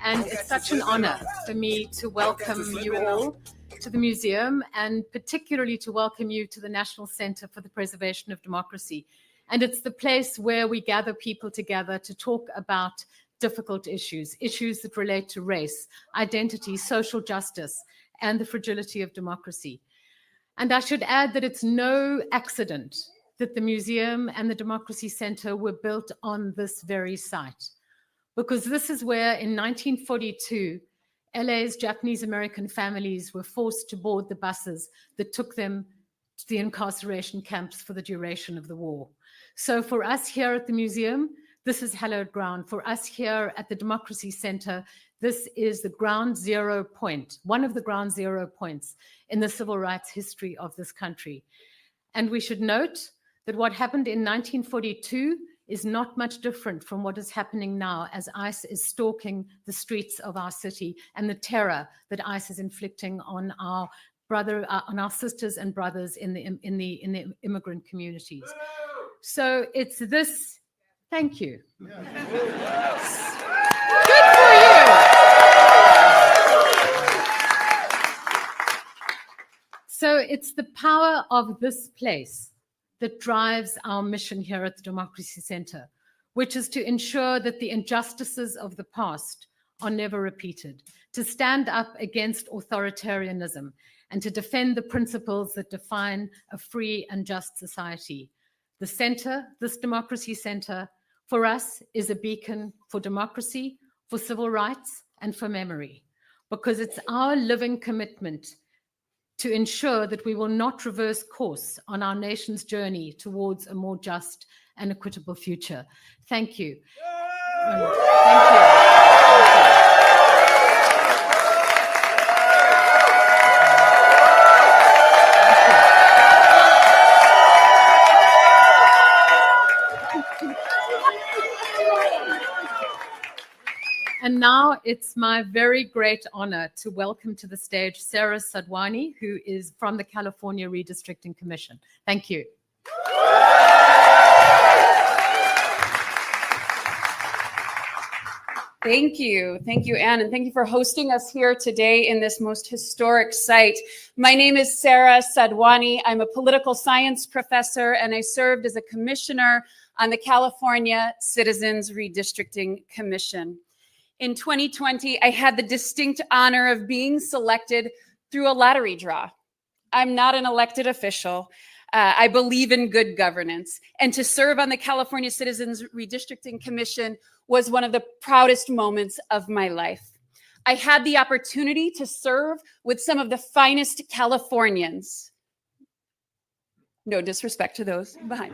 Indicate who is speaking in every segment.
Speaker 1: And it's such an honor for me to welcome you all to the museum, and particularly to welcome you to the National Center for the Preservation of Democracy. And it's the place where we gather people together to talk about difficult issues that relate to race, identity, social justice, and the fragility of democracy. And I should add that it's no accident that the museum and the Democracy Center were built on this very site, because this is where in 1942, LA's Japanese American families were forced to board the buses that took them to the incarceration camps for the duration of the war. So for us here at the museum, this is hallowed ground. For us here at the Democracy Center, this is the ground zero point, one of the ground zero points in the civil rights history of this country. And we should note that what happened in 1942 is not much different from what is happening now, as ICE is stalking the streets of our city, and the terror that ICE is inflicting on our sisters and brothers in the immigrant communities. So it's this. Thank you. Yes. Good for you. So it's the power of this place that drives our mission here at the Democracy Center, which is to ensure that the injustices of the past are never repeated, to stand up against authoritarianism, and to defend the principles that define a free and just society. The center, this Democracy Center, for us is a beacon for democracy, for civil rights, and for memory, because it's our living commitment to ensure that we will not reverse course on our nation's journey towards a more just and equitable future. Thank you. Thank you. And now it's my very great honor to welcome to the stage Sarah Sadwani, who is from the California Redistricting Commission. Thank you.
Speaker 2: Thank you, Anne, and thank you for hosting us here today in this most historic site. My name is Sarah Sadwani. I'm a political science professor, and I served as a commissioner on the California Citizens Redistricting Commission. In 2020, I had the distinct honor of being selected through a lottery draw. I'm not an elected official. I believe in good governance. And to serve on the California Citizens Redistricting Commission was one of the proudest moments of my life. I had the opportunity to serve with some of the finest Californians. No disrespect to those behind.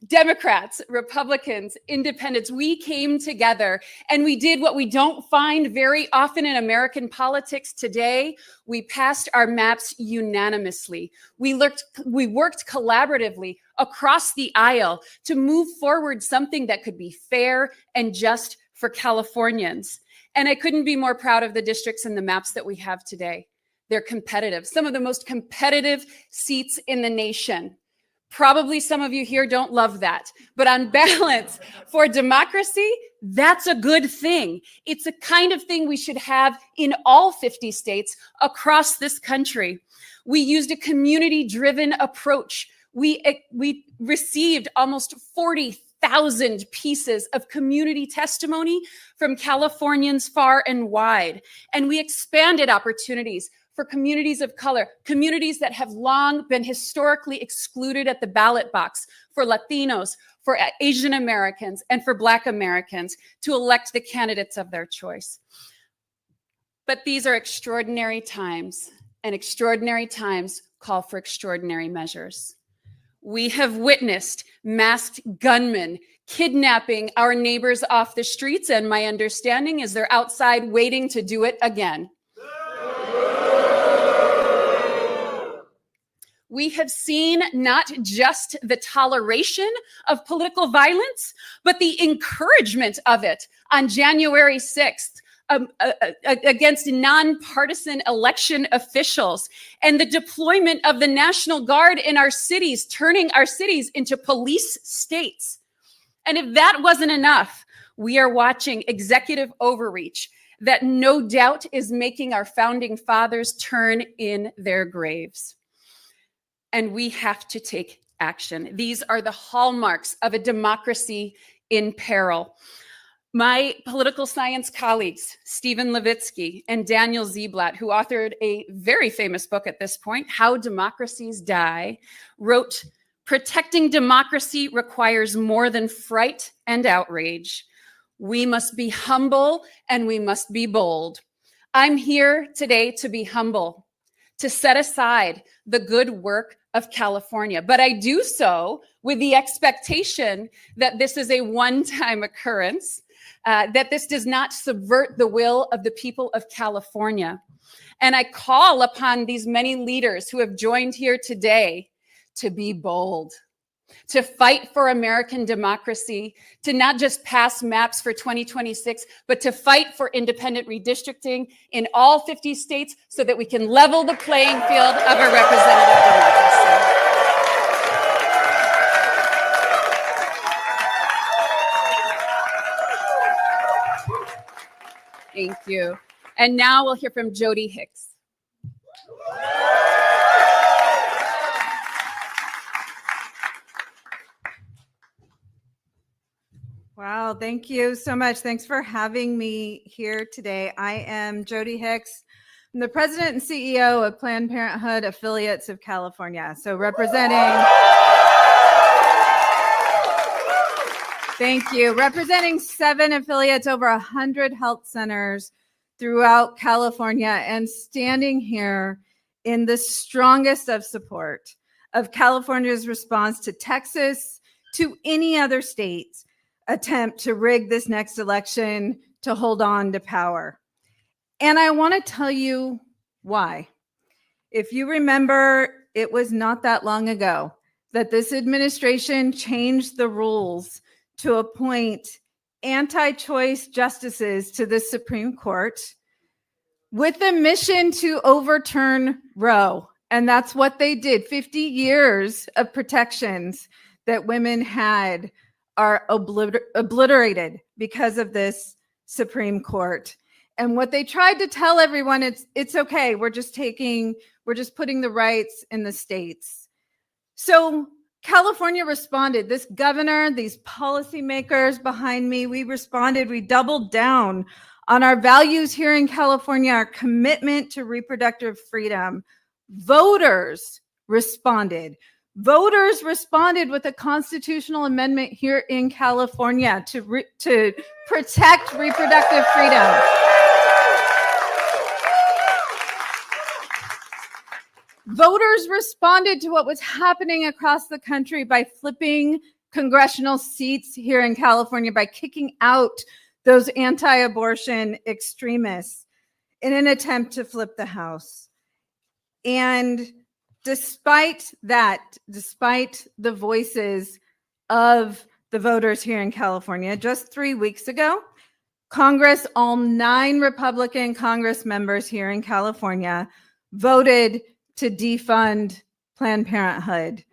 Speaker 2: Democrats, Republicans, independents, we came together and we did what we don't find very often in American politics today. We passed our maps unanimously. We worked collaboratively across the aisle to move forward something that could be fair and just for Californians. And I couldn't be more proud of the districts and the maps that we have today. They're competitive, some of the most competitive seats in the nation. Probably some of you here don't love that, but on balance, for democracy, that's a good thing. It's a kind of thing we should have in all 50 states across this country. We used a community-driven approach. We received almost 40,000 pieces of community testimony from Californians far and wide, and we expanded opportunities for communities of color, communities that have long been historically excluded at the ballot box, for Latinos, for Asian Americans, and for Black Americans to elect the candidates of their choice. But these are extraordinary times, and extraordinary times call for extraordinary measures. We have witnessed masked gunmen kidnapping our neighbors off the streets, and my understanding is they're outside waiting to do it again. We have seen not just the toleration of political violence, but the encouragement of it on January 6th against nonpartisan election officials, and the deployment of the National Guard in our cities, turning our cities into police states. And if that wasn't enough, we are watching executive overreach that no doubt is making our founding fathers turn in their graves. And we have to take action. These are the hallmarks of a democracy in peril. My political science colleagues, Stephen Levitsky and Daniel Ziblatt, who authored a very famous book at this point, How Democracies Die, wrote, "Protecting democracy requires more than fright and outrage. We must be humble and we must be bold." I'm here today to be humble, to set aside the good work of California, but I do so with the expectation that this is a one-time occurrence, that this does not subvert the will of the people of California. And I call upon these many leaders who have joined here today to be bold, to fight for American democracy, to not just pass maps for 2026, but to fight for independent redistricting in all 50 states so that we can level the playing field of a representative democracy. Thank you. And now we'll hear from Jody Hicks.
Speaker 3: Wow, thank you so much. Thanks for having me here today. I am Jody Hicks. I'm the president and CEO of Planned Parenthood Affiliates of California. So representing 7 affiliates, over 100 health centers throughout California, and standing here in the strongest of support of California's response to Texas, to any other state attempt to rig this next election to hold on to power. And I want to tell you why. If you remember, it was not that long ago that this administration changed the rules to appoint anti-choice justices to the Supreme Court with the mission to overturn Roe. And that's what they did. 50 years of protections that women had are obliterated because of this Supreme Court. And what they tried to tell everyone, it's okay. We're just putting the rights in the states. So California responded. This governor, these policymakers behind me, we responded. We doubled down on our values here in California, our commitment to reproductive freedom. Voters responded. Voters responded with a constitutional amendment here in California to protect reproductive freedom. Voters responded to what was happening across the country by flipping congressional seats here in California, by kicking out those anti-abortion extremists in an attempt to flip the House. And despite that, despite the voices of the voters here in California, just 3 weeks ago, Congress, all 9 Republican Congress members here in California, voted to defund Planned Parenthood.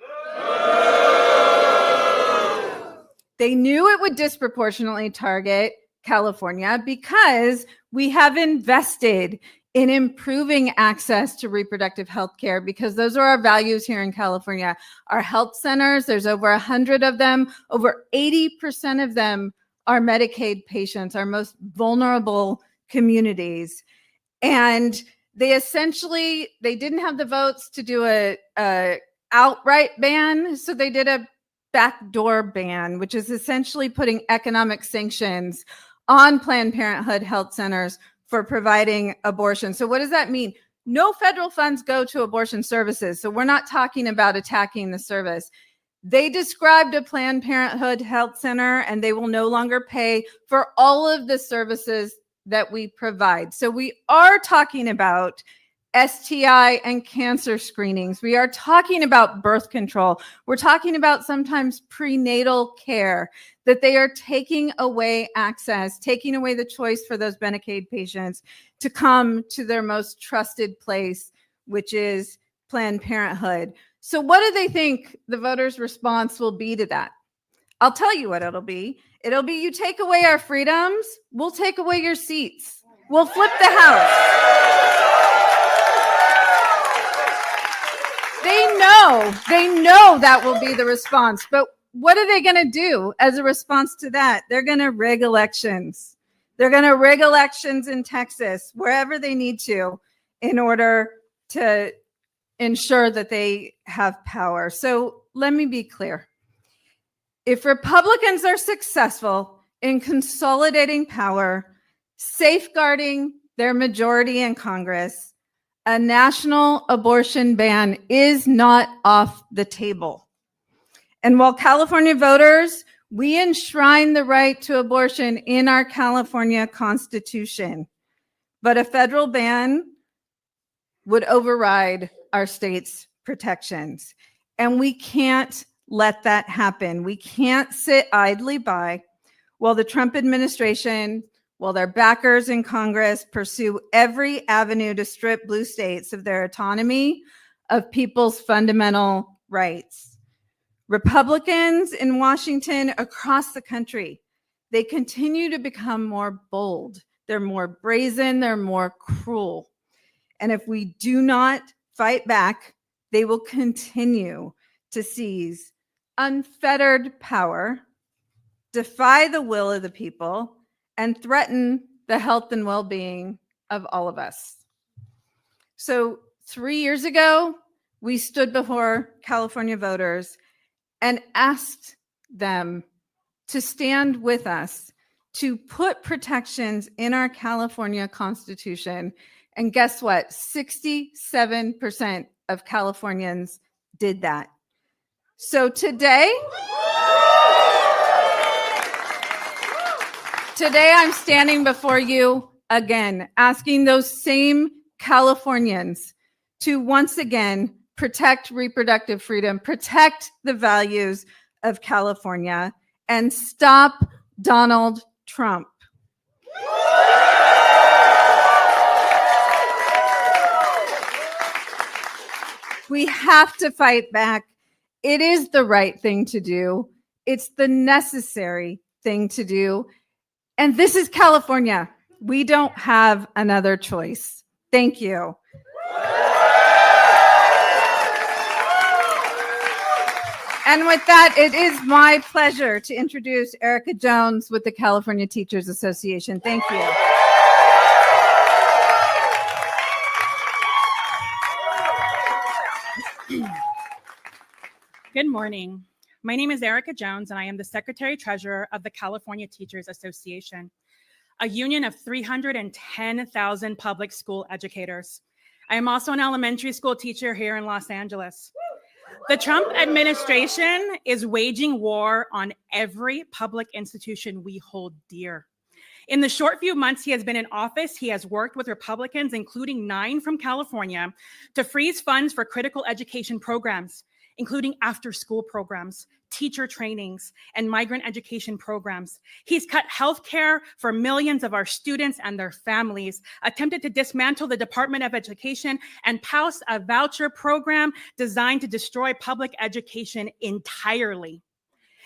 Speaker 3: They knew it would disproportionately target California because we have invested in improving access to reproductive health care, because those are our values here in California. Our health centers, there's over 100 of them. Over 80% of them are Medicaid patients, our most vulnerable communities. And they didn't have the votes to do a outright ban, so they did a backdoor ban, which is essentially putting economic sanctions on Planned Parenthood health centers for providing abortion. So what does that mean? No federal funds go to abortion services. So we're not talking about attacking the service. They described a Planned Parenthood health center, and they will no longer pay for all of the services that we provide. So we are talking about STI and cancer screenings. We are talking about birth control. We're talking about sometimes prenatal care, that they are taking away access, taking away the choice for those Medicaid patients to come to their most trusted place, which is Planned Parenthood. So what do they think the voters' response will be to that? I'll tell you what it'll be. It'll be, you take away our freedoms, we'll take away your seats. We'll flip the House. They know that will be the response. But what are they going to do as a response to that? They're going to rig elections. They're going to rig elections in Texas, wherever they need to, in order to ensure that they have power. So let me be clear. If Republicans are successful in consolidating power, safeguarding their majority in Congress, a national abortion ban is not off the table. And while California voters, we enshrine the right to abortion in our California Constitution, but a federal ban would override our state's protections. And we can't let that happen. We can't sit idly by while the Trump administration, while their backers in Congress pursue every avenue to strip blue states of their autonomy, of people's fundamental rights. Republicans in Washington, across the country, they continue to become more bold. They're more brazen, they're more cruel. And if we do not fight back, they will continue to seize unfettered power, defy the will of the people, and threaten the health and well-being of all of us. So 3 years ago, we stood before California voters and asked them to stand with us to put protections in our California Constitution. And guess what? 67% of Californians did that. So today I'm standing before you again, asking those same Californians to once again protect reproductive freedom, protect the values of California, and stop Donald Trump. We have to fight back. It is the right thing to do. It's the necessary thing to do. And this is California. We don't have another choice. Thank you. And with that, it is my pleasure to introduce Erica Jones with the California Teachers Association. Thank you.
Speaker 4: Good morning. My name is Erica Jones, and I am the Secretary Treasurer of the California Teachers Association, a union of 310,000 public school educators. I am also an elementary school teacher here in Los Angeles. The Trump administration is waging war on every public institution we hold dear. In the short few months he has been in office, he has worked with Republicans, including 9 from California, to freeze funds for critical education programs, including after-school programs, teacher trainings, and migrant education programs. He's cut healthcare for millions of our students and their families, attempted to dismantle the Department of Education, and passed a voucher program designed to destroy public education entirely.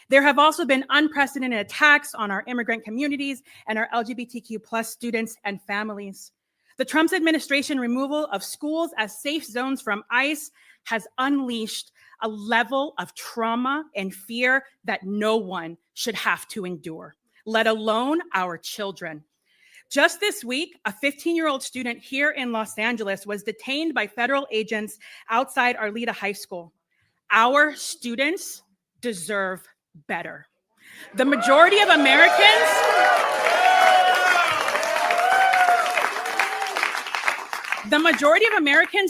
Speaker 4: There have also been unprecedented attacks on our immigrant communities and our LGBTQ+ students and families. The Trump administration removal of schools as safe zones from ICE has unleashed a level of trauma and fear that no one should have to endure, let alone our children. Just this week, a 15-year-old student here in Los Angeles was detained by federal agents outside Arleta High School. Our students deserve better. The majority of Americans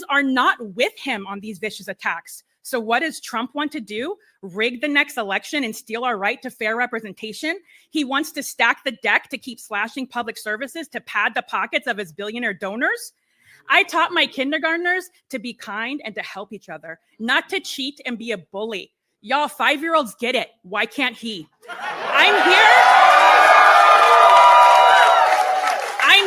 Speaker 4: are not with him on these vicious attacks. So what does Trump want to do? Rig the next election and steal our right to fair representation? He wants to stack the deck to keep slashing public services to pad the pockets of his billionaire donors? I taught my kindergartners to be kind and to help each other, not to cheat and be a bully. Y'all, 5-year-olds get it. Why can't he? I'm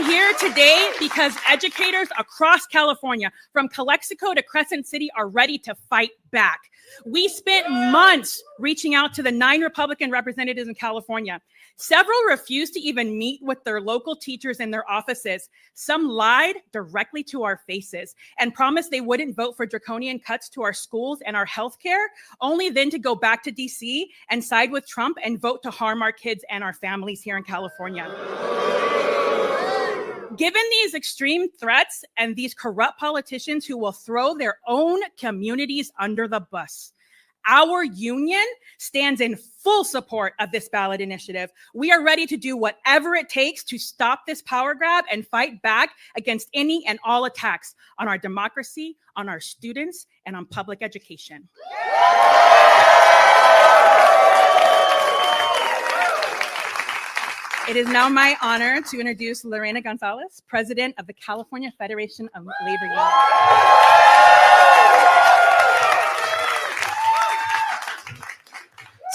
Speaker 4: here to today because educators across California, from Calexico to Crescent City, are ready to fight back. We spent months reaching out to the 9 Republican representatives in California. Several refused to even meet with their local teachers in their offices. Some lied directly to our faces and promised they wouldn't vote for draconian cuts to our schools and our healthcare, only then to go back to DC and side with Trump and vote to harm our kids and our families here in California. Given these extreme threats and these corrupt politicians who will throw their own communities under the bus, our union stands in full support of this ballot initiative. We are ready to do whatever it takes to stop this power grab and fight back against any and all attacks on our democracy, on our students, and on public education. It is now my honor to introduce Lorena Gonzalez, President of the California Federation of Labor Unions.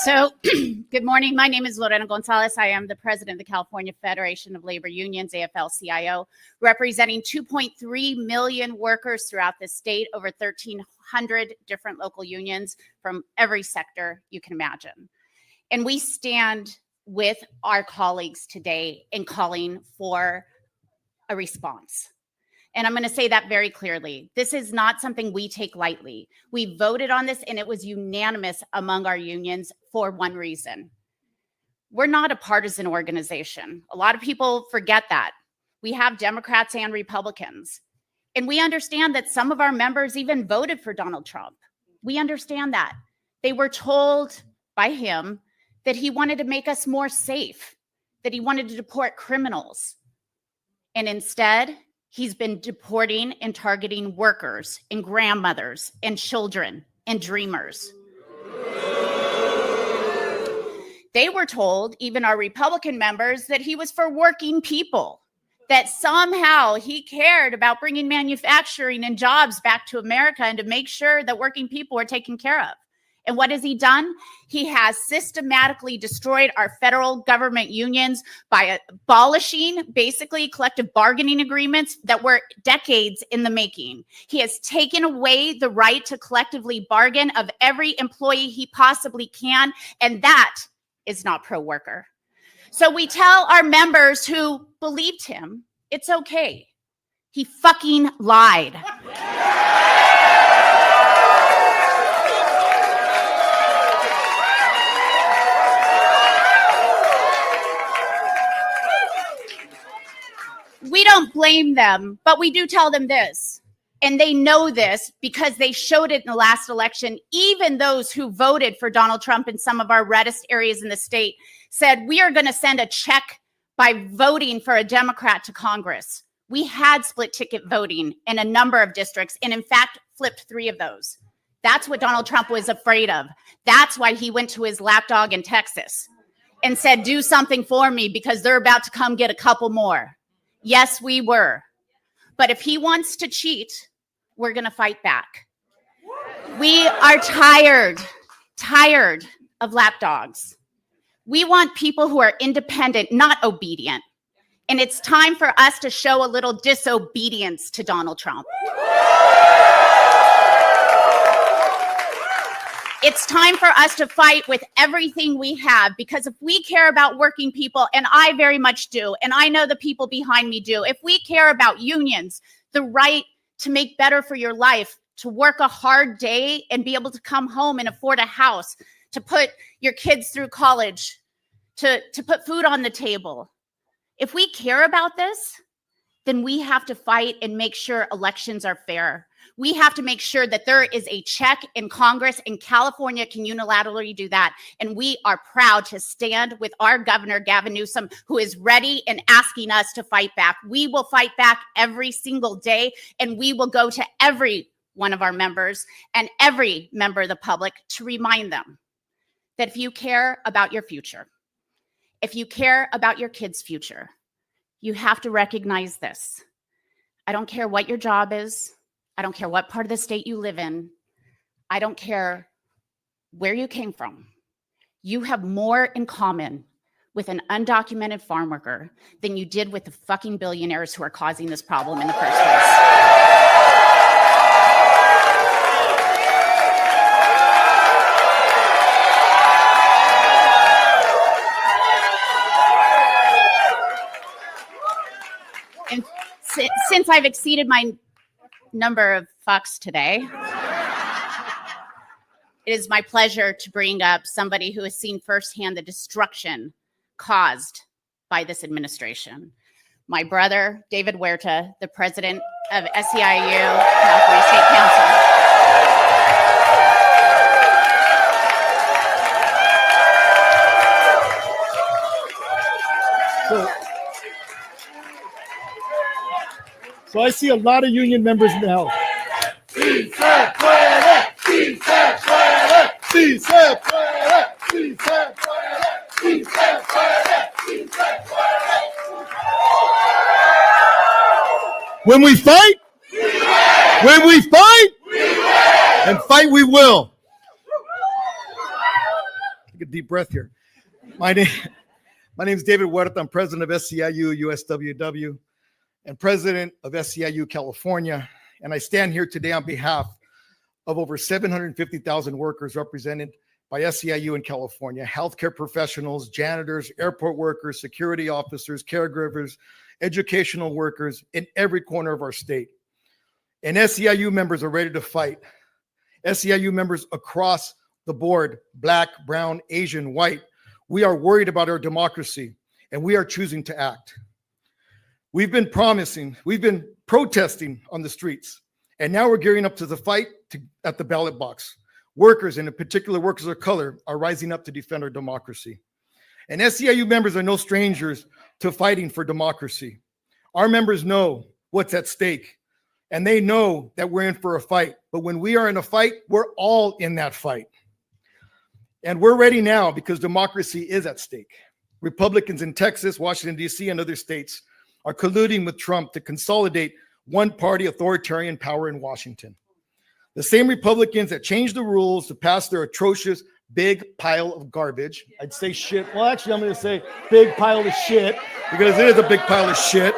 Speaker 5: So, good morning. My name is Lorena Gonzalez. I am the president of the California Federation of Labor Unions, AFL-CIO, representing 2.3 million workers throughout the state, over 1,300 different local unions from every sector you can imagine. And we stand with our colleagues today in calling for a response. And I'm going to say that very clearly. This is not something we take lightly. We voted on this and it was unanimous among our unions for one reason. We're not a partisan organization. A lot of people forget that. We have Democrats and Republicans. And we understand that some of our members even voted for Donald Trump. We understand that. They were told by him that he wanted to make us more safe, that he wanted to deport criminals. And instead, he's been deporting and targeting workers and grandmothers and children and dreamers. They were told, even our Republican members, that he was for working people, that somehow he cared about bringing manufacturing and jobs back to America and to make sure that working people were taken care of. And what has he done? He has systematically destroyed our federal government unions by abolishing basically collective bargaining agreements that were decades in the making. He has taken away the right to collectively bargain of every employee he possibly can, and that is not pro-worker. So we tell our members who believed him, it's okay. He fucking lied. We don't blame them, but we do tell them this. And they know this because they showed it in the last election. Even those who voted for Donald Trump in some of our reddest areas in the state said, we are going to send a check by voting for a Democrat to Congress. We had split ticket voting in a number of districts, and in fact, flipped 3 of those. That's what Donald Trump was afraid of. That's why he went to his lapdog in Texas and said, do something for me because they're about to come get a couple more. Yes, we were. But if he wants to cheat, we're going to fight back. We are tired of lapdogs. We want people who are independent, not obedient. And it's time for us to show a little disobedience to Donald Trump. It's time for us to fight with everything we have, because if we care about working people, and I very much do, and I know the people behind me do, if we care about unions, the right to make better for your life, to work a hard day and be able to come home and afford a house, to put your kids through college, to put food on the table. If we care about this, then we have to fight and make sure elections are fair. We have to make sure that there is a check in Congress, and California can unilaterally do that. And we are proud to stand with our governor, Gavin Newsom, who is ready and asking us to fight back. We will fight back every single day, and we will go to every one of our members and every member of the public to remind them that if you care about your future, if you care about your kids' future, you have to recognize this. I don't care what your job is. I don't care what part of the state you live in. I don't care where you came from. You have more in common with an undocumented farm worker than you did with the fucking billionaires who are causing this problem in the first place. And since I've exceeded my number of fucks today, it is my pleasure to bring up somebody who has seen firsthand the destruction caused by this administration. My brother, David Huerta, the president of SEIU, California State Council.
Speaker 6: So I see a lot of union members now. When we fight, when we fight, and fight we will. Take a deep breath here. My name is David Huerta. I'm president of SEIU USWW and president of SEIU California. And I stand here today on behalf of over 750,000 workers represented by SEIU in California, healthcare professionals, janitors, airport workers, security officers, caregivers, educational workers in every corner of our state. And SEIU members are ready to fight. SEIU members across the board, Black, brown, Asian, white, we are worried about our democracy and we are choosing to act. We've been protesting on the streets, and now we're gearing up to the fight at the ballot box. Workers, and in particular workers of color, are rising up to defend our democracy. And SEIU members are no strangers to fighting for democracy. Our members know what's at stake, and they know that we're in for a fight. But when we are in a fight, we're all in that fight. And we're ready now because democracy is at stake. Republicans in Texas, Washington, D.C., and other states are colluding with Trump to consolidate one-party authoritarian power in Washington. The same Republicans that changed the rules to pass their atrocious big pile of garbage. I'd say shit. Well, actually, I'm going to say big pile of shit because it is a big pile of shit,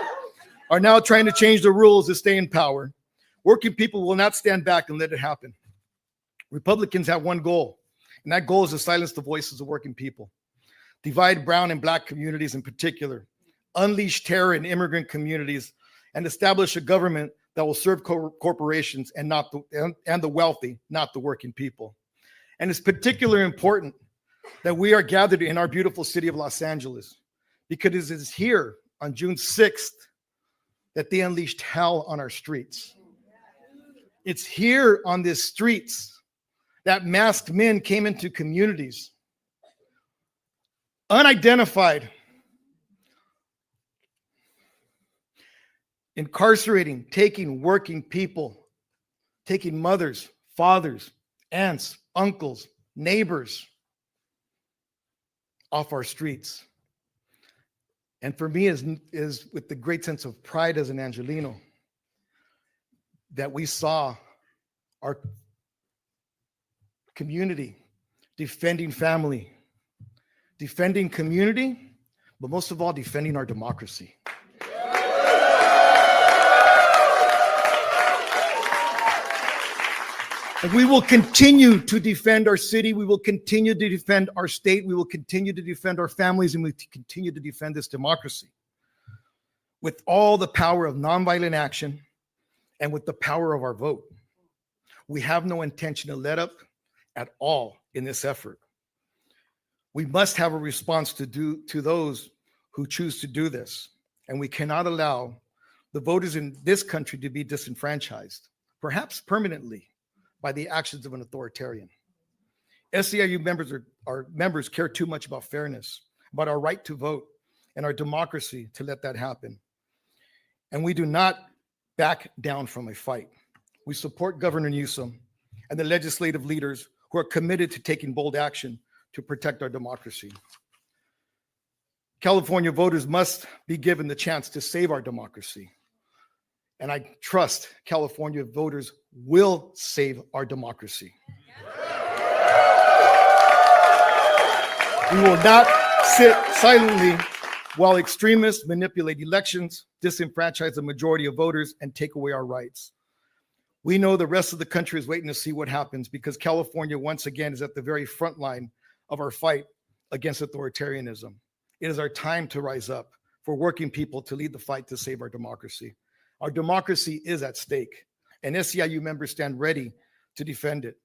Speaker 6: are now trying to change the rules to stay in power. Working people will not stand back and let it happen. Republicans have one goal, and that goal is to silence the voices of working people, divide brown and black communities in particular, unleash terror in immigrant communities, and establish a government that will serve corporations and the wealthy, not the working people. And it's particularly important that we are gathered in our beautiful city of Los Angeles, because it is here on June 6th that they unleashed hell on our streets. It's here on these streets that masked men came into communities, unidentified, incarcerating, taking working people, taking mothers, fathers, aunts, uncles, neighbors off our streets. And for me is with the great sense of pride as an Angelino that we saw our community defending family, defending community, but most of all, defending our democracy. And we will continue to defend our city. We will continue to defend our state. We will continue to defend our families, and we continue to defend this democracy with all the power of nonviolent action and with the power of our vote. We have no intention to let up at all in this effort. We must have a response to those who choose to do this, and we cannot allow the voters in this country to be disenfranchised, perhaps permanently, by the actions of an authoritarian. SEIU members care too much about fairness, about our right to vote and our democracy to let that happen. And we do not back down from a fight. We support Governor Newsom and the legislative leaders who are committed to taking bold action to protect our democracy. California voters must be given the chance to save our democracy. And I trust California voters will save our democracy. We will not sit silently while extremists manipulate elections, disenfranchise the majority of voters, and take away our rights. We know the rest of the country is waiting to see what happens because California, once again, is at the very front line of our fight against authoritarianism. It is our time to rise up for working people to lead the fight to save our democracy. Our democracy is at stake, and SEIU members stand ready to defend it.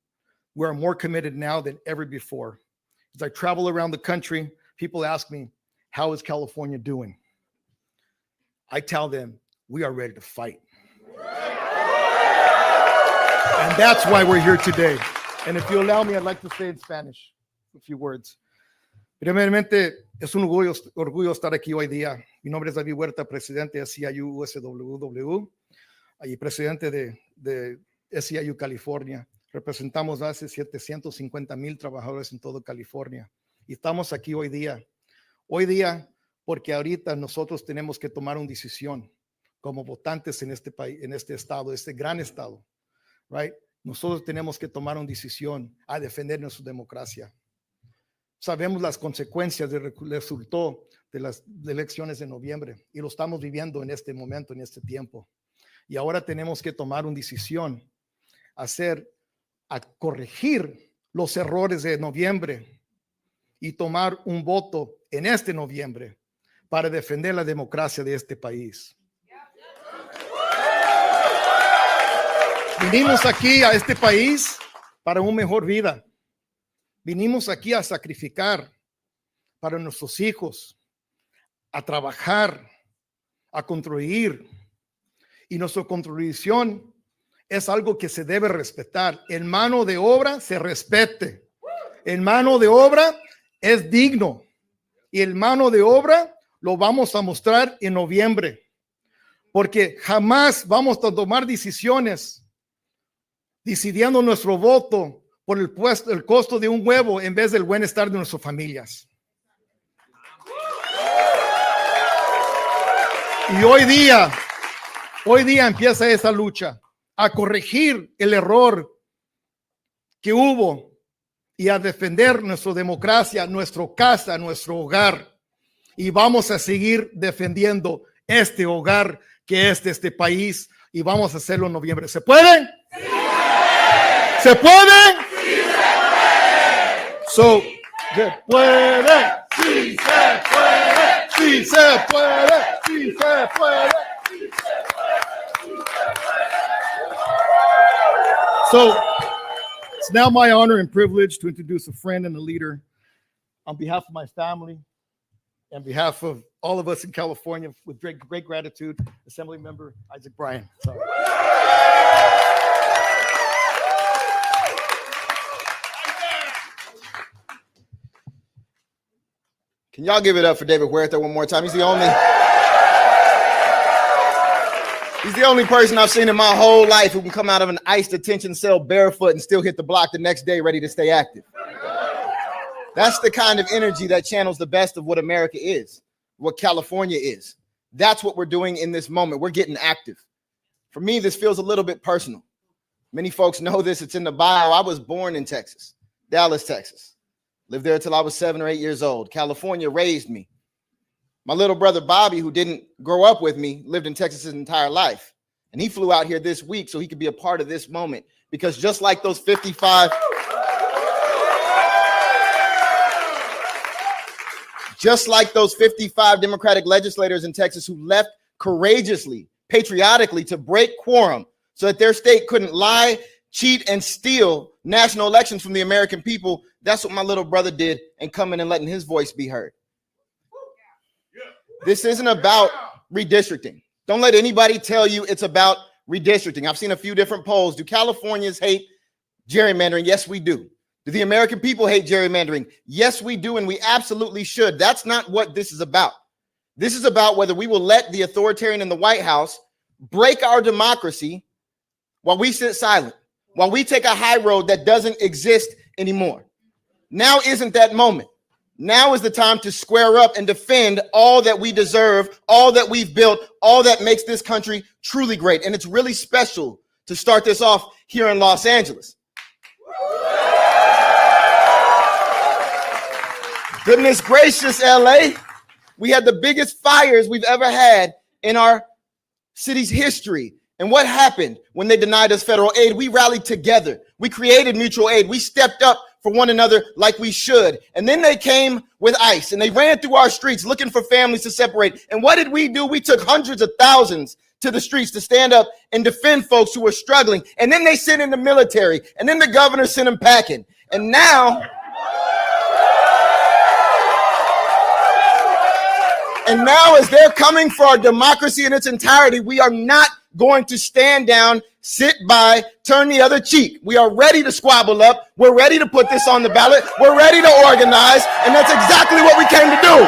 Speaker 6: We are more committed now than ever before. As I travel around the country, people ask me, how is California doing? I tell them, we are ready to fight. And that's why we're here today. And if you allow me, I'd like to say in Spanish a few words. Primeramente, es un orgullo estar aquí hoy día. Mi nombre es David Huerta, presidente de SEIU USWW y presidente de SEIU California. Representamos a hace 750,000 trabajadores en todo California. Y estamos aquí hoy día. Hoy día, porque ahorita nosotros tenemos que tomar una decisión como votantes en este país, en este estado, este gran estado, right? Nosotros tenemos que tomar una decisión a defender nuestra democracia. Sabemos las consecuencias del resultado de las elecciones de noviembre y lo estamos viviendo en este momento, en este tiempo. Y ahora tenemos que tomar una decisión, a corregir los errores de noviembre y tomar un voto en este noviembre para defender la democracia de este país. Vinimos aquí a este país para una mejor vida. Vinimos aquí a sacrificar para nuestros hijos, a trabajar, a construir. Y nuestra contribución es algo que se debe respetar. El mano de obra se respete. El mano de obra es digno. Y el mano de obra lo vamos a mostrar en noviembre. Porque jamás vamos a tomar decisiones decidiendo nuestro voto por el costo de un huevo en vez del bienestar de nuestras familias. Y hoy día empieza esa lucha a corregir el error que hubo y a defender nuestra democracia, nuestra casa, nuestro hogar. Y vamos a seguir defendiendo este hogar que es de este país y vamos a hacerlo en noviembre. ¿Se puede? ¡Sí! ¿Se puede? ¡Sí se puede! So, ¿se puede? ¡Sí se puede! ¡Sí se puede! ¡Sí se puede! So, it's now my honor and privilege to introduce a friend and a leader on behalf of my family, on behalf of all of us in California, with great gratitude, Assembly Member Isaac Bryan. Sorry.
Speaker 7: Can y'all give it up for David Huerta one more time? He's the only person I've seen in my whole life who can come out of an ICE detention cell barefoot and still hit the block the next day ready to stay active. That's the kind of energy that channels the best of what America is, what California is. That's what we're doing in this moment. We're getting active. For me, this feels a little bit personal. Many folks know this. It's in the bio. I was born in Texas, Dallas, Texas. Lived there until I was 7 or 8 years old. California raised me. My little brother, Bobby, who didn't grow up with me, lived in Texas his entire life. And he flew out here this week so he could be a part of this moment. Because just like those 55 Democratic legislators in Texas who left courageously, patriotically to break quorum so that their state couldn't lie, cheat, and steal national elections from the American people, that's what my little brother did and coming and letting his voice be heard. This isn't about redistricting. Don't let anybody tell you it's about redistricting. I've seen a few different polls. Do Californians hate gerrymandering? Yes, we do. Do the American people hate gerrymandering? Yes, we do, and we absolutely should. That's not what this is about. This is about whether we will let the authoritarian in the White House break our democracy while we sit silent, while we take a high road that doesn't exist anymore. Now isn't that moment. Now is the time to square up and defend all that we deserve, all that we've built, all that makes this country truly great. And it's really special to start this off here in Los Angeles. Goodness gracious, LA. We had the biggest fires we've ever had in our city's history. And what happened when they denied us federal aid? We rallied together. We created mutual aid. We stepped up for one another like we should. And then they came with ICE and they ran through our streets looking for families to separate. And what did we do? We took hundreds of thousands to the streets to stand up and defend folks who were struggling. And then they sent in the military. And then the governor sent them packing. And now... And now, as they're coming for our democracy in its entirety, we are not going to stand down, sit by, turn the other cheek. We are ready to squabble up. We're ready to put this on the ballot. We're ready to organize. And that's exactly what we came to do.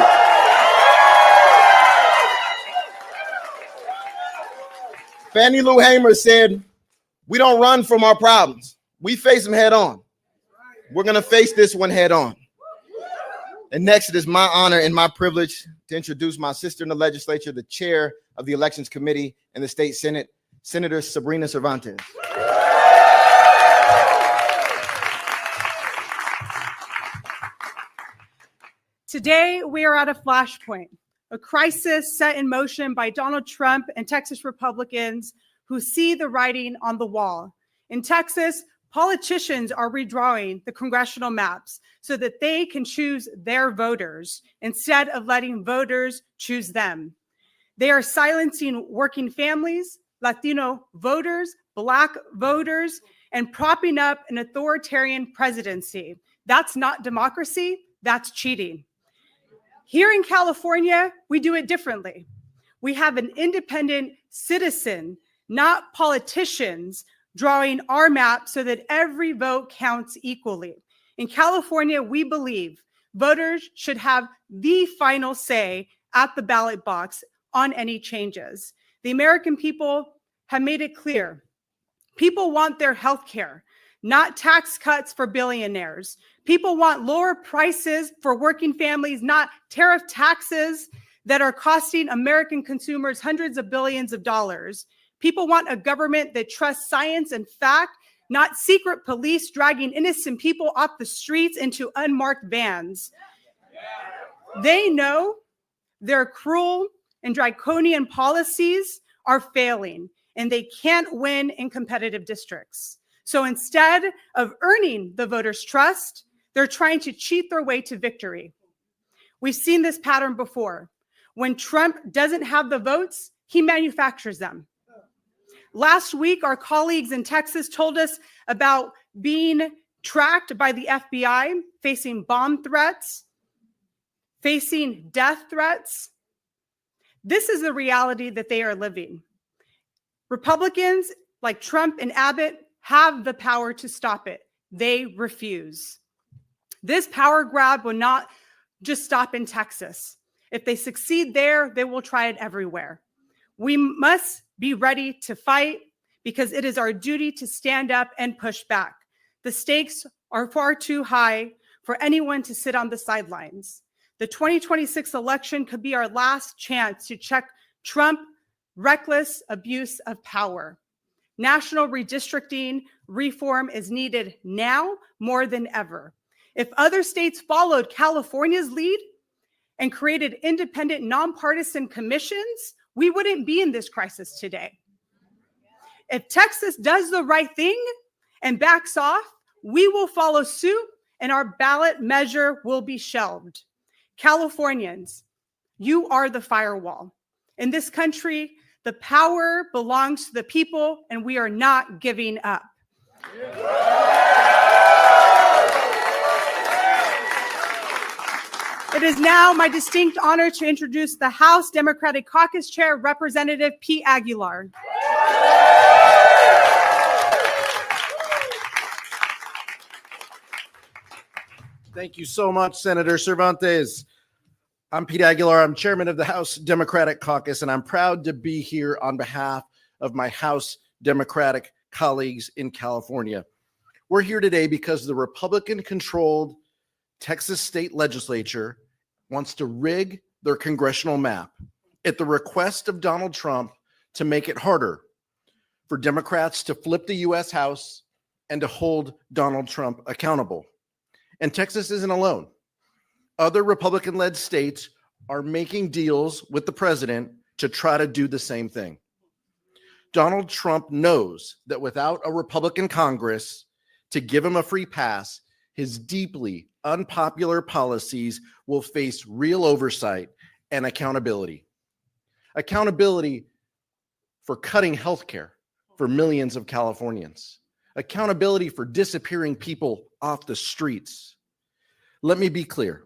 Speaker 7: Fannie Lou Hamer said, we don't run from our problems. We face them head on. We're going to face this one head on. And next, it is my honor and my privilege to introduce my sister in the legislature, the chair of the Elections Committee in the State Senate, Senator Sabrina Cervantes.
Speaker 8: Today, we are at a flashpoint, a crisis set in motion by Donald Trump and Texas Republicans who see the writing on the wall. In Texas, politicians are redrawing the congressional maps so that they can choose their voters instead of letting voters choose them. They are silencing working families, Latino voters, Black voters, and propping up an authoritarian presidency. That's not democracy, that's cheating. Here in California, we do it differently. We have an independent citizen, not politicians, drawing our map so that every vote counts equally. In California, we believe voters should have the final say at the ballot box on any changes. The American people have made it clear. People want their health care, not tax cuts for billionaires. People want lower prices for working families, not tariff taxes that are costing American consumers hundreds of billions of dollars. People want a government that trusts science and fact, not secret police dragging innocent people off the streets into unmarked vans. They know their cruel and draconian policies are failing, and they can't win in competitive districts. So instead of earning the voters' trust, they're trying to cheat their way to victory. We've seen this pattern before. When Trump doesn't have the votes, he manufactures them. Last week, our colleagues in Texas told us about being tracked by the FBI, facing bomb threats, facing death threats. This is the reality that they are living. Republicans like Trump and Abbott have the power to stop it. They refuse. This power grab will not just stop in Texas. If they succeed there, they will try it everywhere. We must be ready to fight because it is our duty to stand up and push back. The stakes are far too high for anyone to sit on the sidelines. The 2026 election could be our last chance to check Trump's reckless abuse of power. National redistricting reform is needed now more than ever. If other states followed California's lead and created independent, nonpartisan commissions, we wouldn't be in this crisis today. If Texas does the right thing and backs off, we will follow suit and our ballot measure will be shelved. Californians, you are the firewall. In this country, the power belongs to the people and we are not giving up. It is now my distinct honor to introduce the House Democratic Caucus Chair, Representative Pete Aguilar.
Speaker 9: Thank you so much, Senator Cervantes. I'm Pete Aguilar. I'm chairman of the House Democratic Caucus, and I'm proud to be here on behalf of my House Democratic colleagues in California. We're here today because the Republican-controlled Texas state legislature wants to rig their congressional map at the request of Donald Trump to make it harder for Democrats to flip the U.S. House and to hold Donald Trump accountable. And Texas isn't alone. Other Republican-led states are making deals with the president to try to do the same thing. Donald Trump knows that without a Republican Congress to give him a free pass, his deeply unpopular policies will face real oversight and accountability. Accountability for cutting health care for millions of Californians. Accountability for disappearing people off the streets. Let me be clear.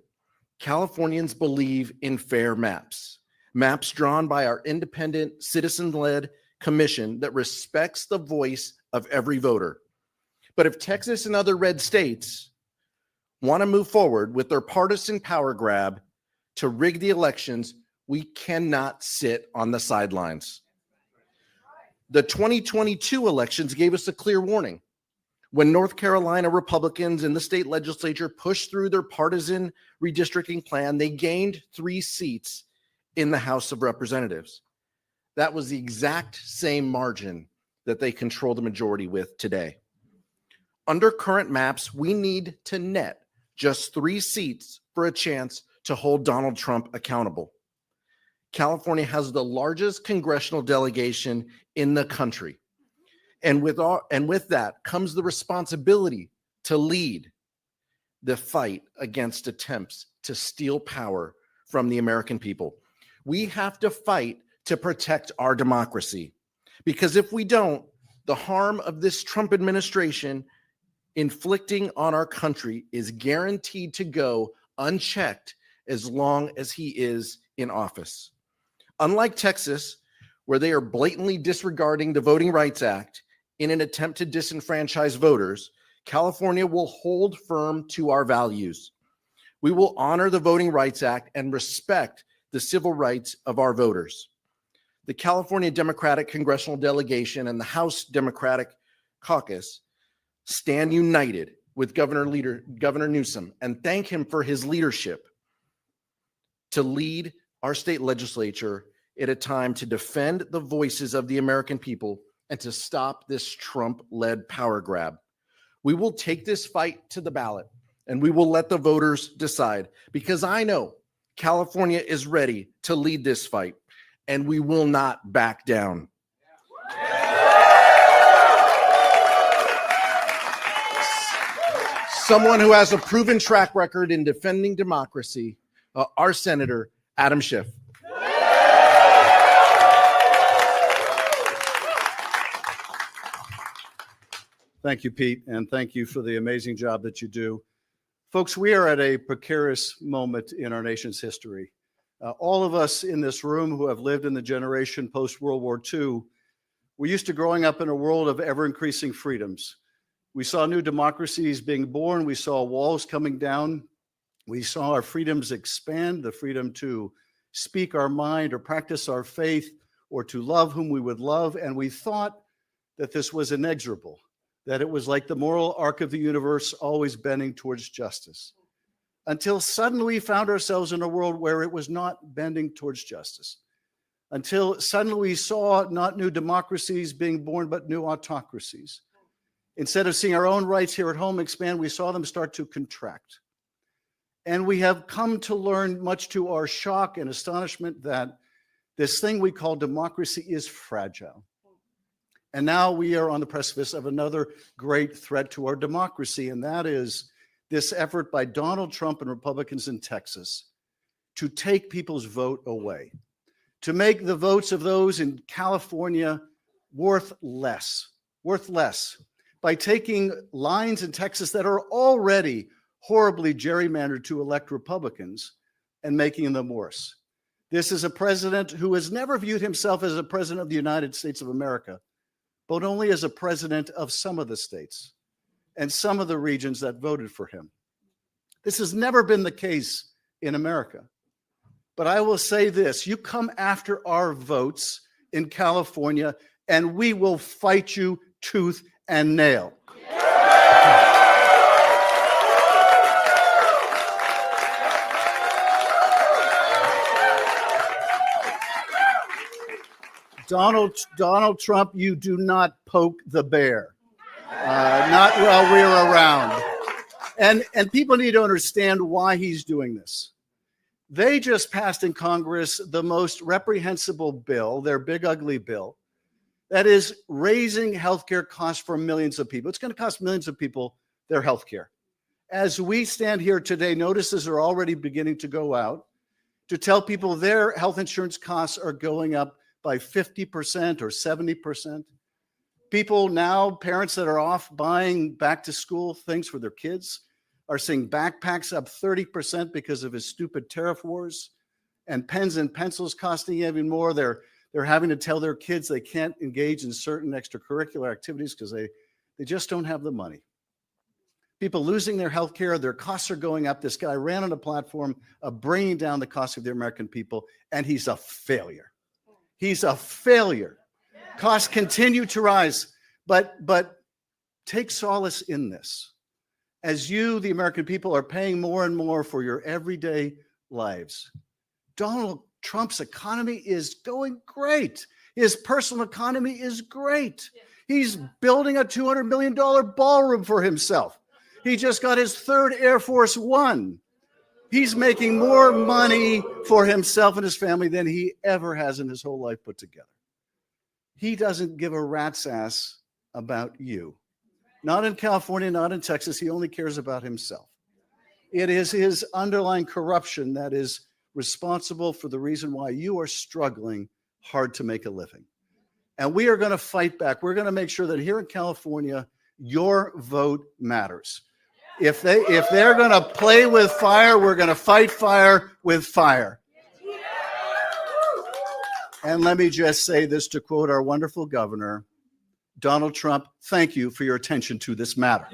Speaker 9: Californians believe in fair maps. Maps drawn by our independent, citizen-led commission that respects the voice of every voter. But if Texas and other red states want to move forward with their partisan power grab to rig the elections, we cannot sit on the sidelines. The 2022 elections gave us a clear warning. When North Carolina Republicans in the state legislature pushed through their partisan redistricting plan, they gained 3 seats in the House of Representatives. That was the exact same margin that they control the majority with today. Under current maps, we need to net just 3 seats for a chance to hold Donald Trump accountable. California has the largest congressional delegation in the country. And with that comes the responsibility to lead the fight against attempts to steal power from the American people. We have to fight to protect our democracy, because if we don't, the harm of this Trump administration inflicting on our country is guaranteed to go unchecked as long as he is in office. Unlike Texas, where they are blatantly disregarding the Voting Rights Act in an attempt to disenfranchise voters, California will hold firm to our values. We will honor the Voting Rights Act and respect the civil rights of our voters. The California Democratic Congressional Delegation and the House Democratic Caucus stand united with Governor Newsom and thank him for his leadership to lead our state legislature at a time to defend the voices of the American people and to stop this Trump-led power grab. We will take this fight to the ballot and we will let the voters decide, because I know California is ready to lead this fight and we will not back down. Someone who has a proven track record in defending democracy, our Senator Adam Schiff.
Speaker 10: Thank you, Pete, and thank you for the amazing job that you do. Folks, we are at a precarious moment in our nation's history. All of us in this room who have lived in the generation post-World War II, we're used to growing up in a world of ever-increasing freedoms. We saw new democracies being born. We saw walls coming down. We saw our freedoms expand, the freedom to speak our mind or practice our faith or to love whom we would love. And we thought that this was inexorable, that it was like the moral arc of the universe always bending towards justice, until suddenly we found ourselves in a world where it was not bending towards justice, until suddenly we saw not new democracies being born, but new autocracies. Instead of seeing our own rights here at home expand, we saw them start to contract. And we have come to learn, much to our shock and astonishment, that this thing we call democracy is fragile. And now we are on the precipice of another great threat to our democracy, and that is this effort by Donald Trump and Republicans in Texas to take people's vote away, to make the votes of those in California worth less by taking lines in Texas that are already horribly gerrymandered to elect Republicans and making them worse. This is a president who has never viewed himself as a president of the United States of America, but only as a president of some of the states and some of the regions that voted for him. This has never been the case in America. But I will say this, you come after our votes in California and we will fight you tooth and nail. Donald Trump, you do not poke the bear. Not while we're around. And people need to understand why he's doing this. They just passed in Congress the most reprehensible bill, their big ugly bill, that is raising healthcare costs for millions of people. It's going to cost millions of people their healthcare. As we stand here today, notices are already beginning to go out to tell people their health insurance costs are going up by 50% or 70%. People now, parents that are off buying back to school things for their kids, are seeing backpacks up 30% because of his stupid tariff wars, and pens and pencils costing even more. They're having to tell their kids they can't engage in certain extracurricular activities because they just don't have the money. People losing their health care, their costs are going up. This guy ran on a platform of bringing down the cost of the American people, and he's a failure. He's a failure. Costs continue to rise, but take solace in this. As you, the American people, are paying more and more for your everyday lives, Donald Trump's economy is going great. His personal economy is great. He's building a $200 million ballroom for himself. He just got his third Air Force One. He's making more money for himself and his family than he ever has in his whole life put together. He doesn't give a rat's ass about you. Not in California, not in Texas. He only cares about himself. It is his underlying corruption that is responsible for the reason why you are struggling hard to make a living. And we are going to fight back. We're going to make sure that here in California, your vote matters. If they're going to play with fire, we're going to fight fire with fire. And let me just say this to quote our wonderful governor, Donald Trump, thank you for your attention to this matter.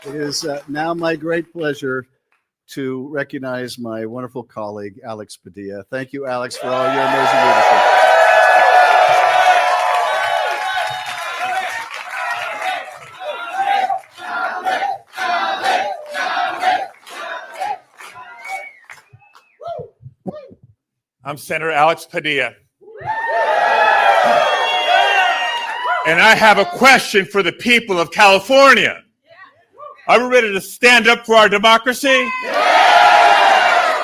Speaker 10: It is now my great pleasure to recognize my wonderful colleague, Alex Padilla. Thank you, Alex, for all your amazing leadership.
Speaker 11: I'm Senator Alex Padilla. And I have a question for the people of California. Are we ready to stand up for our democracy?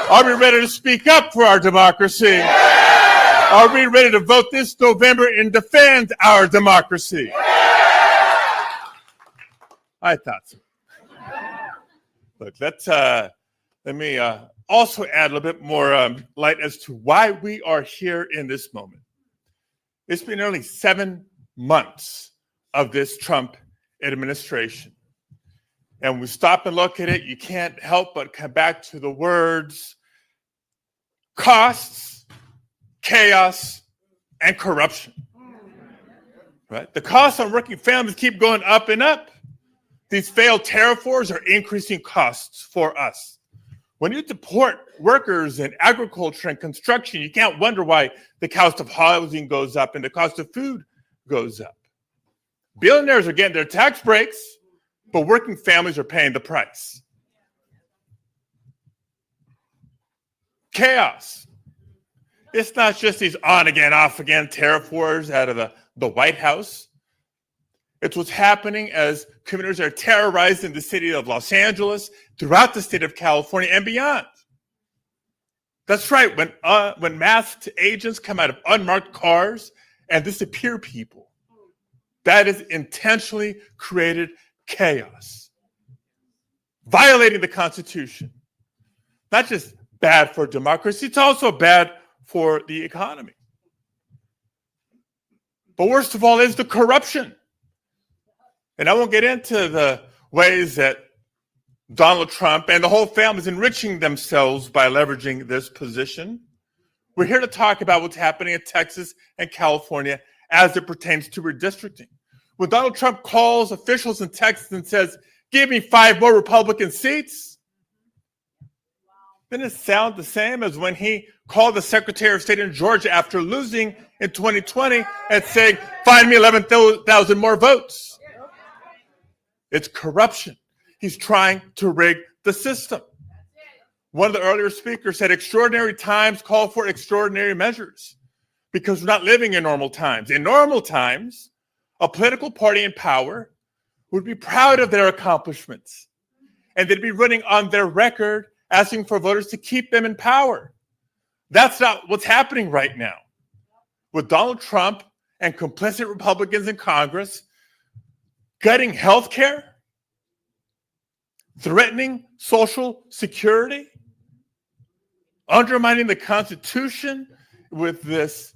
Speaker 11: Are we ready to speak up for our democracy? Are we ready to vote this November and defend our democracy? I thought so. Look, let me also add a little bit more light as to why we are here in this moment. It's been nearly 7 months of this Trump administration. And when we stop and look at it, you can't help but come back to the words costs, chaos, and corruption. Right? The costs on working families keep going up and up. These failed tariff wars are increasing costs for us. When you deport workers in agriculture and construction, you can't wonder why the cost of housing goes up and the cost of food goes up. Billionaires are getting their tax breaks, but working families are paying the price. Chaos. It's not just these on-again, off-again tariff wars out of the White House. It's what's happening as communities are terrorized in the city of Los Angeles, throughout the state of California, and beyond. That's right. When masked agents come out of unmarked cars and disappear people, that is intentionally created chaos, violating the Constitution. Not just bad for democracy, it's also bad for the economy. But worst of all is the corruption. And I won't get into the ways that Donald Trump and the whole family is enriching themselves by leveraging this position. We're here to talk about what's happening in Texas and California as it pertains to redistricting. When Donald Trump calls officials in Texas and says, give me 5 more Republican seats, didn't it sound the same as when he called the Secretary of State in Georgia after losing in 2020 and saying, find me 11,000 more votes? It's corruption. He's trying to rig the system. One of the earlier speakers said extraordinary times call for extraordinary measures because we're not living in normal times. In normal times, a political party in power would be proud of their accomplishments, and they'd be running on their record asking for voters to keep them in power. That's not what's happening right now. With Donald Trump and complicit Republicans in Congress gutting health care, threatening Social Security, undermining the Constitution with this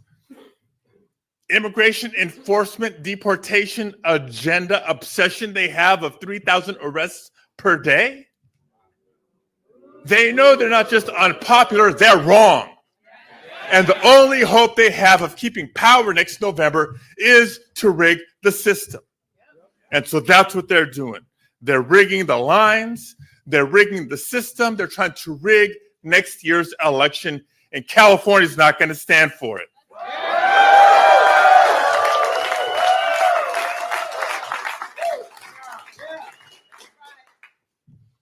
Speaker 11: immigration enforcement deportation agenda obsession they have of 3,000 arrests per day. They know they're not just unpopular, they're wrong. And the only hope they have of keeping power next November is to rig the system. And so that's what they're doing. They're rigging the lines, they're rigging the system, they're trying to rig next year's election, and California's not going to stand for it.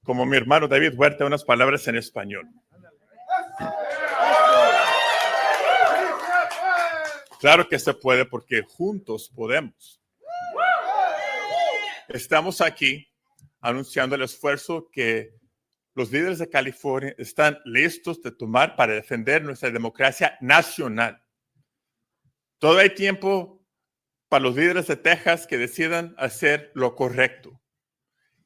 Speaker 11: Como mi hermano David Huerta, unas palabras en español. Claro que se puede porque juntos podemos. Estamos aquí anunciando el esfuerzo que los líderes de California están listos de tomar para defender nuestra democracia nacional. Todavía hay tiempo para los líderes de Texas que decidan hacer lo correcto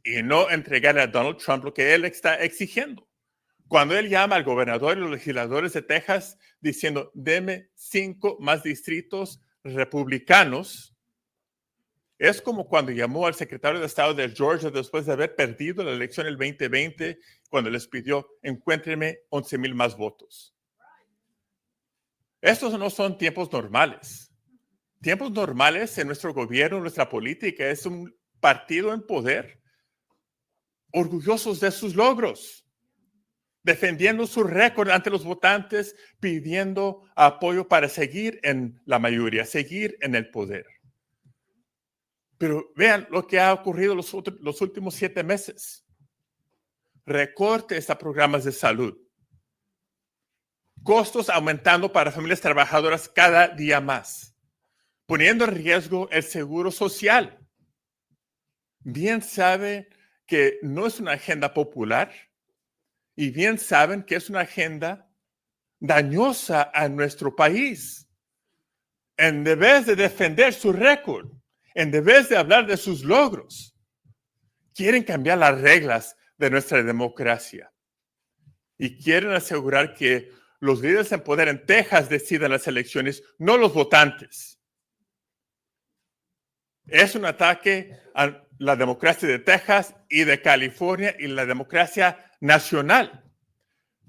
Speaker 11: y no entregarle a Donald Trump lo que él está exigiendo. Cuando él llama al gobernador y los legisladores de Texas diciendo, deme 5 más distritos republicanos, es como cuando llamó al secretario de Estado de Georgia después de haber perdido la elección el 2020, cuando les pidió, encuéntrenme 11,000 más votos. Estos no son tiempos normales. Tiempos normales en nuestro gobierno, nuestra política, es un partido en poder, orgullosos de sus logros, defendiendo su récord ante los votantes, pidiendo apoyo para seguir en la mayoría, seguir en el poder. Pero vean lo que ha ocurrido los últimos 7 meses. Recortes a programas de salud. Costos aumentando para familias trabajadoras cada día más, poniendo en riesgo el seguro social. Bien saben que no es una agenda popular y bien saben que es una agenda dañosa a nuestro país. En vez de defender su récord, en vez de hablar de sus logros, quieren cambiar las reglas de nuestra democracia y quieren asegurar que los líderes en poder en Texas decidan las elecciones, no los votantes. Es un ataque a la democracia de Texas y de California y la democracia nacional.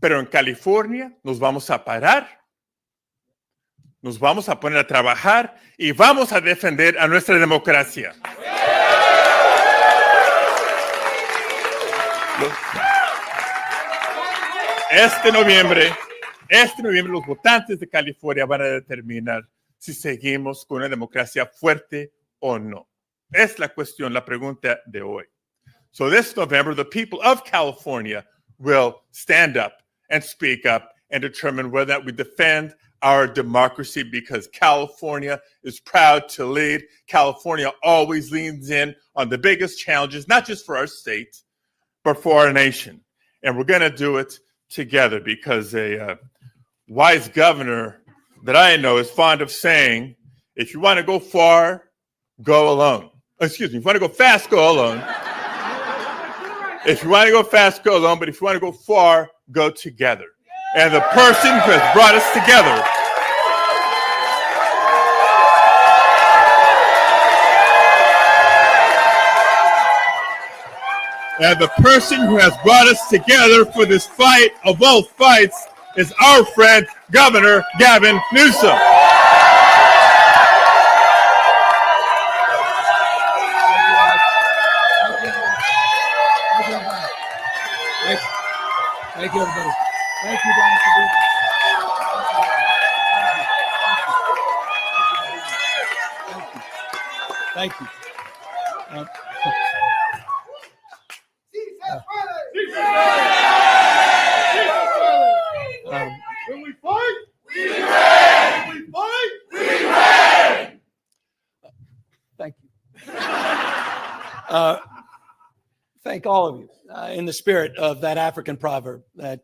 Speaker 11: Pero en California nos vamos a parar, nos vamos a poner a trabajar y vamos a defender a nuestra democracia. Este noviembre los votantes de California van a determinar si seguimos con una democracia fuerte o no. Es la cuestión, la pregunta de hoy. So this November, the people of California will stand up and speak up and determine whether we defend our democracy, because California is proud to lead. California always leans in on the biggest challenges, not just for our state, but for our nation. And we're going to do it together, because a wise governor that I know is fond of saying, if you want to go far, go alone. Excuse me, if you want to go fast, go alone. If you want to go fast, go alone. But if you want to go far, go together. And the person who has brought us together for this fight of all fights is our friend, Governor Gavin Newsom.
Speaker 12: Thank you, everybody. Thank you guys for being here. Thank you. Thank all of you in the spirit of that African proverb that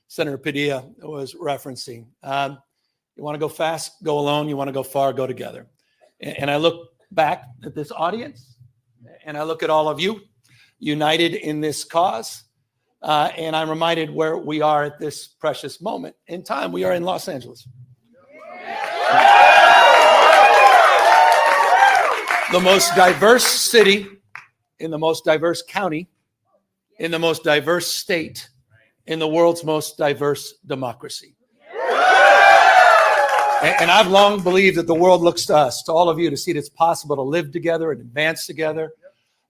Speaker 12: Senator Padilla was referencing. You want to go fast, go alone. You want to go far, go together. And I look back at this audience and I look at all of you united in this cause. And I'm reminded where we are at this precious moment in time. We are in Los Angeles. The most diverse city in the most diverse county, in the most diverse state, in the world's most diverse democracy. And I've long believed that the world looks to us, to all of you, to see that it's possible to live together and advance together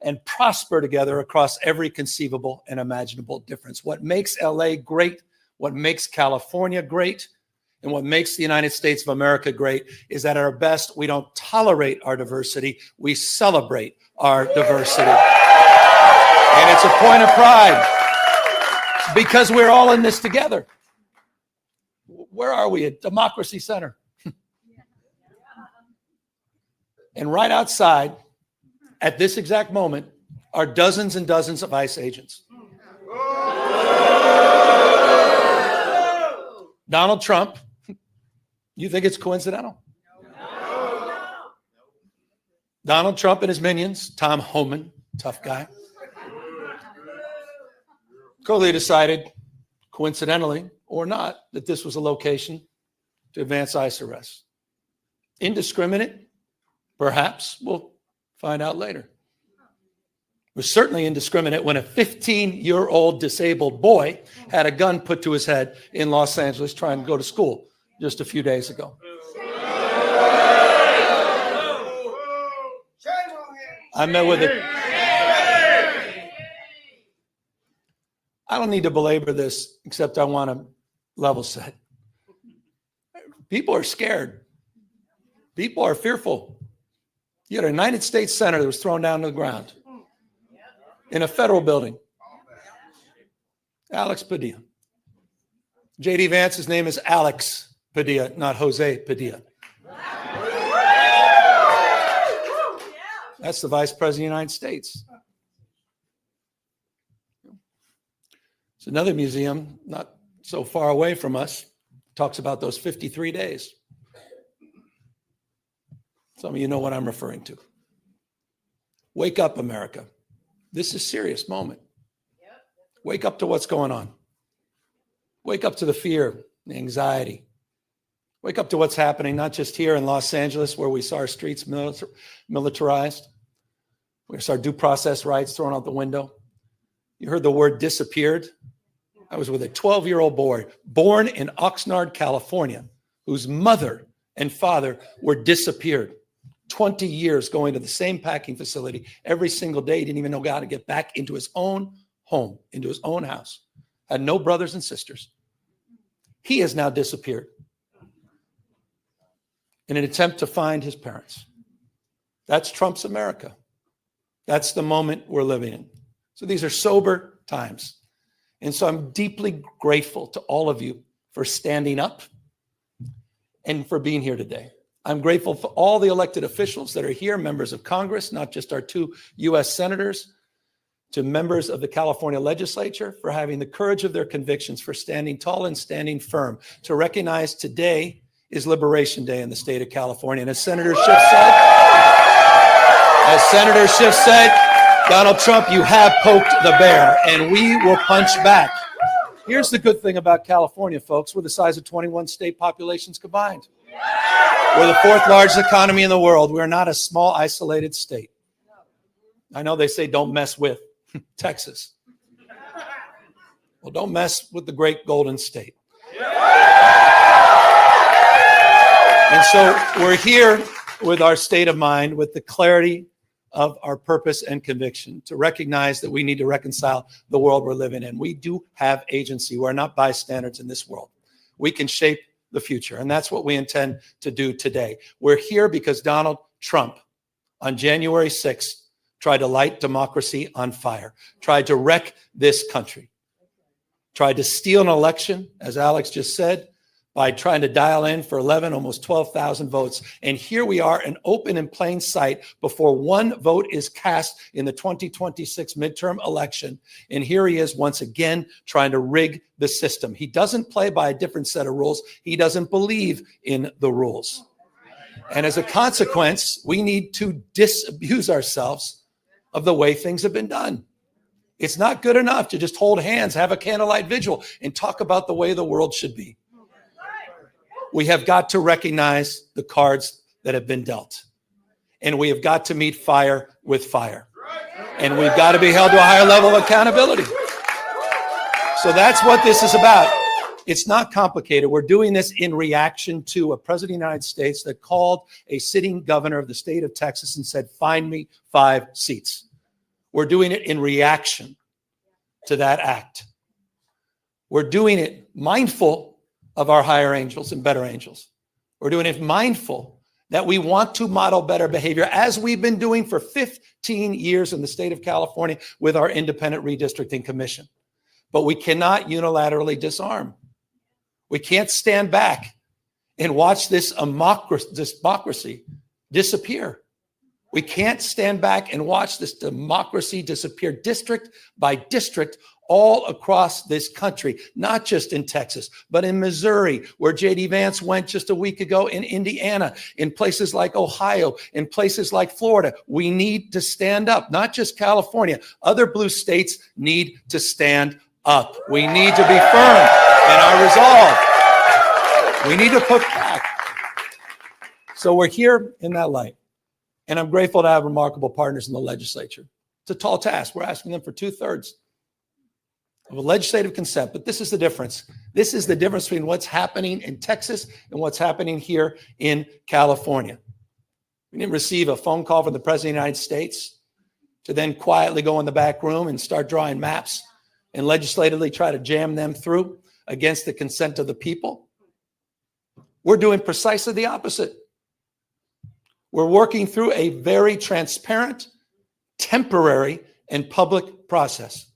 Speaker 12: and prosper together across every conceivable and imaginable difference. What makes LA great, what makes California great, and what makes the United States of America great is that at our best, we don't tolerate our diversity, we celebrate our diversity. And it's a point of pride because we're all in this together. Where are we? At Democracy Center. And right outside, at this exact moment, are dozens and dozens of ICE agents. Donald Trump, you think it's coincidental? Donald Trump and his minions, Tom Homan, tough guy, clearly decided, coincidentally or not, that this was a location to advance ICE arrests. Indiscriminate? Perhaps. We'll find out later. It was certainly indiscriminate when a 15-year-old disabled boy had a gun put to his head in Los Angeles trying to go to school just a few days ago. I met with it. I don't need to belabor this, except I want to level set. People are scared. People are fearful. You had a United States senator that was thrown down to the ground in a federal building. Alex Padilla. J.D. Vance's name is Alex Padilla, not Jose Padilla. That's the Vice President of the United States. It's another museum not so far away from us. Talks about those 53 days. Some of you know what I'm referring to. Wake up, America. This is a serious moment. Wake up to what's going on. Wake up to the fear, the anxiety. Wake up to what's happening, not just here in Los Angeles, where we saw our streets militarized. We saw our due process rights thrown out the window. You heard the word disappeared. I was with a 12-year-old boy born in Oxnard, California, whose mother and father were disappeared. 20 years going to the same packing facility every single day. He didn't even know how to get back into his own home, into his own house. Had no brothers and sisters. He has now disappeared in an attempt to find his parents. That's Trump's America. That's the moment we're living in. So these are sober times. And so I'm deeply grateful to all of you for standing up and for being here today. I'm grateful for all the elected officials that are here, members of Congress, not just our 2 U.S. senators, to members of the California legislature for having the courage of their convictions, for standing tall and standing firm, to recognize today is Liberation Day in the state of California. And as Senator Schiff said, Donald Trump, you have poked the bear, and we will punch back. Here's the good thing about California, folks. We're the size of 21 state populations combined. We're the 4th largest economy in the world. We're not a small, isolated state. I know they say don't mess with Texas. Well, don't mess with the great Golden State. And so we're here with our state of mind, with the clarity of our purpose and conviction, to recognize that we need to reconcile the world we're living in. We do have agency. We're not bystanders in this world. We can shape the future, and that's what we intend to do today. We're here because Donald Trump, on January 6th, tried to light democracy on fire, tried to wreck this country, tried to steal an election, as Alex just said, by trying to dial in for 11, almost 12,000 votes. And here we are, an open and plain sight before one vote is cast in the 2026 midterm election. And here he is once again trying to rig the system. He doesn't play by a different set of rules. He doesn't believe in the rules. And as a consequence, we need to disabuse ourselves of the way things have been done. It's not good enough to just hold hands, have a candlelight vigil, and talk about the way the world should be. We have got to recognize the cards that have been dealt. And we have got to meet fire with fire. And we've got to be held to a higher level of accountability. So that's what this is about. It's not complicated. We're doing this in reaction to a president of the United States that called a sitting governor of the state of Texas and said, find me 5 seats. We're doing it in reaction to that act. We're doing it mindful of our higher angels and better angels. We're doing it mindful that we want to model better behavior, as we've been doing for 15 years in the state of California with our independent redistricting commission. But we cannot unilaterally disarm. We can't stand back and watch this democracy disappear. We can't stand back and watch this democracy disappear district by district all across this country, not just in Texas, but in Missouri, where J.D. Vance went just a week ago, in Indiana, in places like Ohio, in places like Florida. We need to stand up, not just California. Other blue states need to stand up. We need to be firm in our resolve. We need to put back. So we're here in that light. And I'm grateful to have remarkable partners in the legislature. It's a tall task. We're asking them for 2/3 of a legislative consent, but this is the difference. This is the difference between what's happening in Texas and what's happening here in California. We didn't receive a phone call from the President of the United States to then quietly go in the back room and start drawing maps and legislatively try to jam them through against the consent of the people. We're doing precisely the opposite. We're working through a very transparent, temporary, and public process.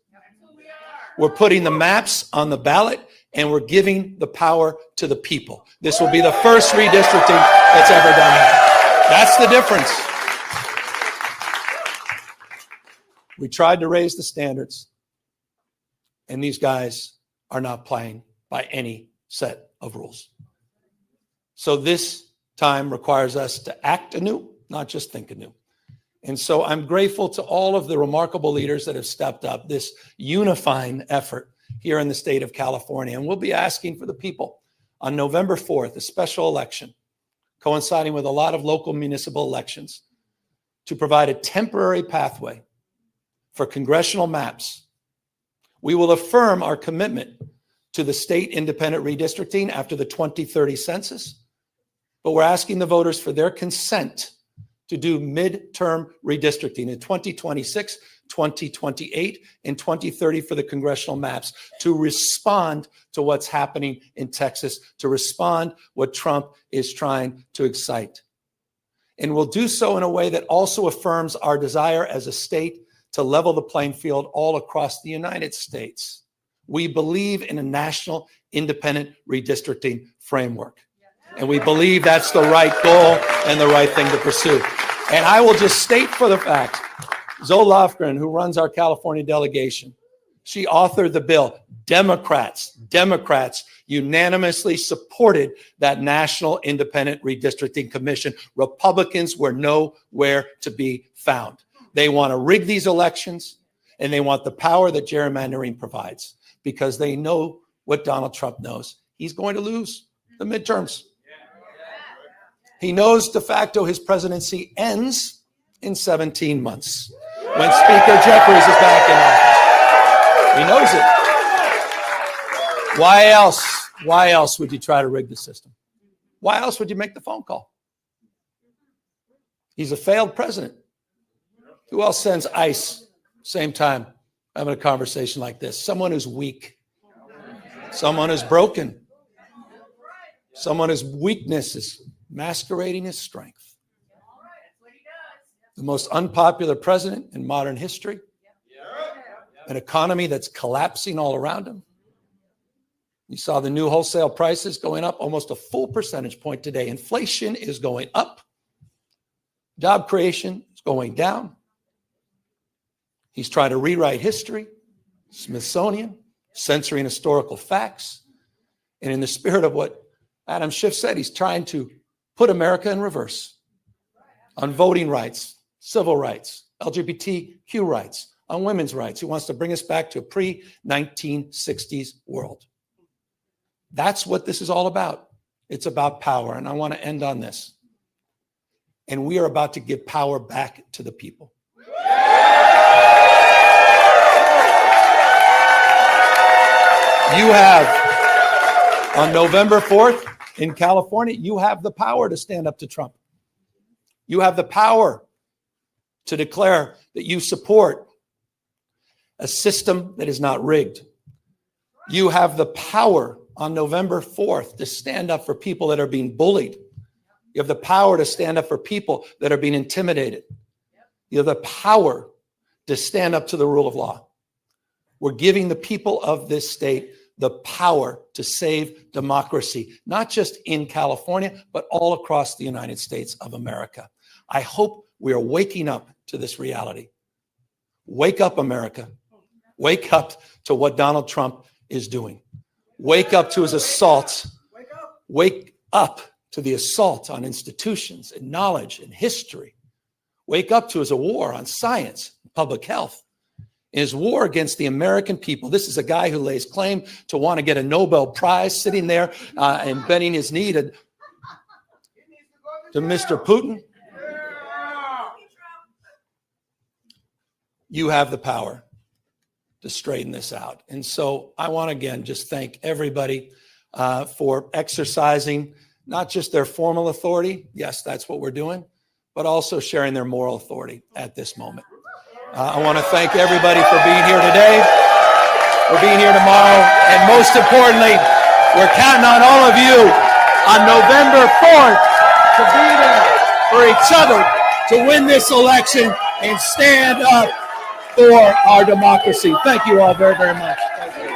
Speaker 12: We're putting the maps on the ballot, and we're giving the power to the people. This will be the first redistricting that's ever done that. That's the difference. We tried to raise the standards, and these guys are not playing by any set of rules. So this time requires us to act anew, not just think anew. And so I'm grateful to all of the remarkable leaders that have stepped up this unifying effort here in the state of California. And we'll be asking for the people on November 4th, a special election coinciding with a lot of local municipal elections, to provide a temporary pathway for congressional maps. We will affirm our commitment to the state independent redistricting after the 2030 census, but we're asking the voters for their consent to do midterm redistricting in 2026, 2028, and 2030 for the congressional maps, to respond to what's happening in Texas, to respond what Trump is trying to excite. And we'll do so in a way that also affirms our desire as a state to level the playing field all across the United States. We believe in a national independent redistricting framework. And we believe that's the right goal and the right thing to pursue. And I will just state for the fact, Zoe Lofgren, who runs our California delegation, she authored the bill. Democrats unanimously supported that National Independent Redistricting Commission. Republicans were nowhere to be found. They want to rig these elections, and they want the power that gerrymandering provides, because they know what Donald Trump knows. He's going to lose the midterms. He knows de facto his presidency ends in 17 months when Speaker Jeffries is back in office. He knows it. Why else? Why else would you try to rig the system? Why else would you make the phone call? He's a failed president. Who else sends ICE same time having a conversation like this? Someone who's weak. Someone who's broken. Someone whose weakness is masquerading his strength. The most unpopular president in modern history. An economy that's collapsing all around him. You saw the new wholesale prices going up almost a full percentage point today. Inflation is going up. Job creation is going down. He's trying to rewrite history, Smithsonian, censoring historical facts. And in the spirit of what Adam Schiff said, he's trying to put America in reverse on voting rights, civil rights, LGBTQ rights, on women's rights. He wants to bring us back to a pre-1960s world. That's what this is all about. It's about power. And I want to end on this. And we are about to give power back to the people. You have, on November 4th in California, you have the power to stand up to Trump. You have the power to declare that you support a system that is not rigged. You have the power on November 4th to stand up for people that are being bullied. You have the power to stand up for people that are being intimidated. You have the power to stand up to the rule of law. We're giving the people of this state the power to save democracy, not just in California, but all across the United States of America. I hope we are waking up to this reality. Wake up, America. Wake up to what Donald Trump is doing. Wake up to his assaults. Wake up to the assault on institutions and knowledge and history. Wake up to his war on science, public health, his war against the American people. This is a guy who lays claim to want to get a Nobel Prize, sitting there and bending his knee to Mr. Putin. You have the power to straighten this out. And so I want to again just thank everybody for exercising not just their formal authority, yes, that's what we're doing, but also sharing their moral authority at this moment. I want to thank everybody for being here today, for being here tomorrow, and most importantly, we're counting on all of you on November 4th to be there for each other, to win this election and stand up for our democracy. Thank you all very, very much. Thank you.